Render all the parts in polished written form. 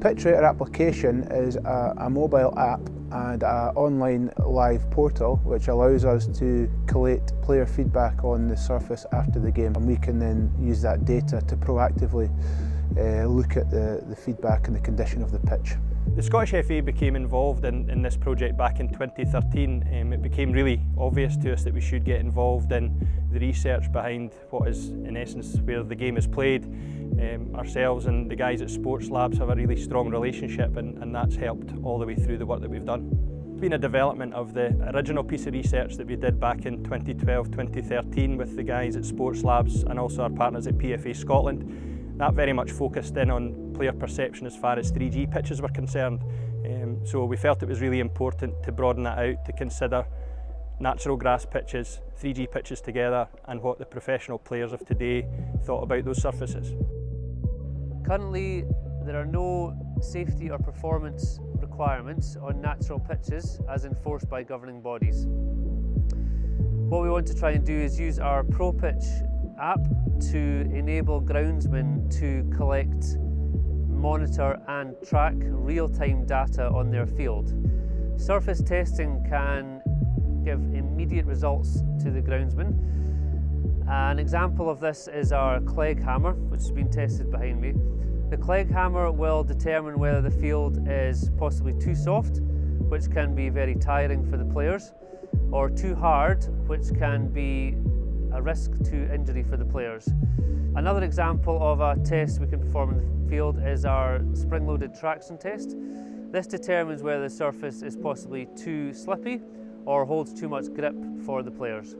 Pitch Rater application is a mobile app and an online live portal which allows us to collate player feedback on the surface after the game, and we can then use that data to proactively look at the feedback and the condition of the pitch. The Scottish FA became involved in this project back in 2013. It became really obvious to us that we should get involved in the research behind what is in essence where the game is played. Ourselves and the guys at Sports Labs have a really strong relationship, and that's helped all the way through the work that we've done. It's been a development of the original piece of research that we did back in 2012-2013 with the guys at Sports Labs and also our partners at PFA Scotland. That very much focused in on player perception as far as 3G pitches were concerned. So we felt it was really important to broaden that out to consider natural grass pitches, 3G pitches together, and what the professional players of today thought about those surfaces. Currently, there are no safety or performance requirements on natural pitches as enforced by governing bodies. What we want to try and do is use our ProPitch app to enable groundsmen to collect, monitor and track real-time data on their field. Surface testing can give immediate results to the groundsman. An example of this is our Clegg hammer, which has been tested behind me. The Clegg hammer will determine whether the field is possibly too soft, which can be very tiring for the players, or too hard, which can be a risk to injury for the players. Another example of a test we can perform in the field is our spring-loaded traction test. This determines whether the surface is possibly too slippy or holds too much grip for the players.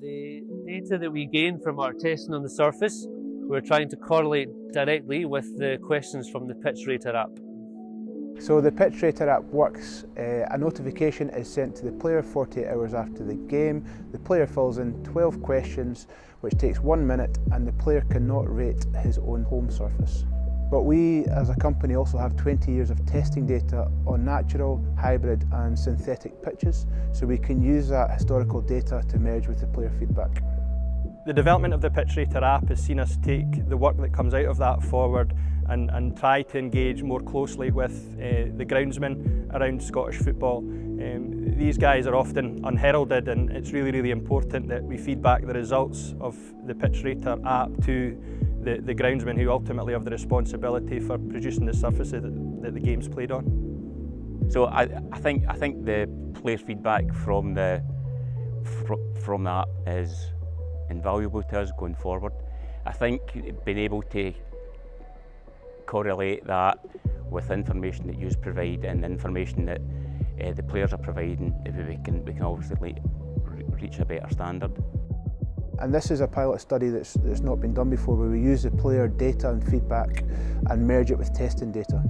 The data that we gain from our testing on the surface, we're trying to correlate directly with the questions from the Pitch Rater app. So the Pitch Rater app works, a notification is sent to the player 48 hours after the game. The player fills in 12 questions, which takes 1 minute, and the player cannot rate his own home surface. But we as a company also have 20 years of testing data on natural, hybrid and synthetic pitches, so we can use that historical data to merge with the player feedback. The development of the Pitch Rater app has seen us take the work that comes out of that forward and try to engage more closely with the groundsmen around Scottish football. These guys are often unheralded, and it's really important that we feed back the results of the Pitch Rater app to the groundsmen who ultimately have the responsibility for producing the surfaces that the game's played on. So I think the player feedback from the app is invaluable to us going forward. I think being able to correlate that with information that you provide and the information that the players are providing, we can obviously reach a better standard. And this is a pilot study that's not been done before, where we use the player data and feedback and merge it with testing data.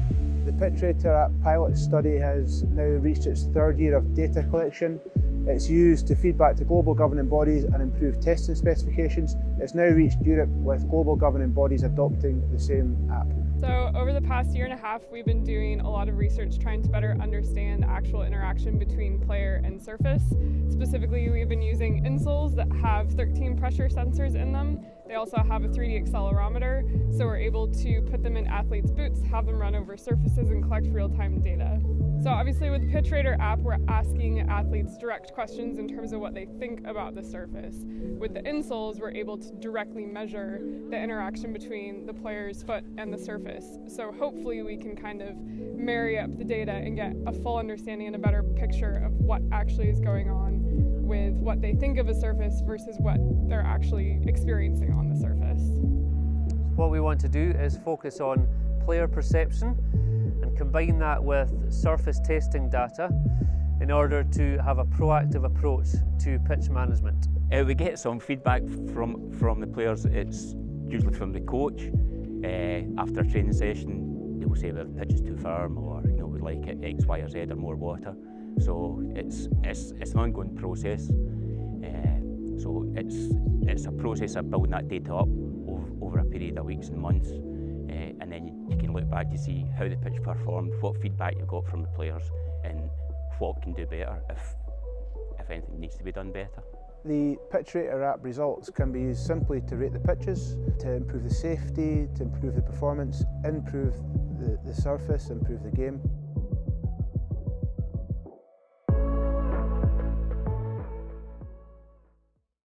The Pitch Rater app pilot study has now reached its 3rd year of data collection. It's used to feed back to global governing bodies and improve testing specifications. It's now reached Europe, with global governing bodies adopting the same app. So over the past year and a half, we've been doing a lot of research trying to better understand the actual interaction between player and surface. Specifically, we've been using insoles that have 13 pressure sensors in them. They also have a 3D accelerometer, so we're able to put them in athletes' boots, have them run over surfaces and collect real-time data. So obviously with the Pitch Rater app, we're asking athletes direct questions in terms of what they think about the surface. With the insoles, we're able to directly measure the interaction between the player's foot and the surface. So hopefully we can kind of marry up the data and get a full understanding and a better picture of what actually is going on with what they think of a surface versus what they're actually experiencing on the surface. What we want to do is focus on player perception and combine that with surface testing data in order to have a proactive approach to pitch management. We get some feedback from the players. It's usually from the coach. After a training session, they will say that the pitch is too firm, or we'd like it X, Y or Z or more water. So it's an ongoing process. So it's a process of building that data up over a period of weeks and months, and then you can look back to see how the pitch performed, what feedback you got from the players, and what we can do better if anything needs to be done better. The Pitch Rater app results can be used simply to rate the pitches, to improve the safety, to improve the performance, improve the surface, improve the game.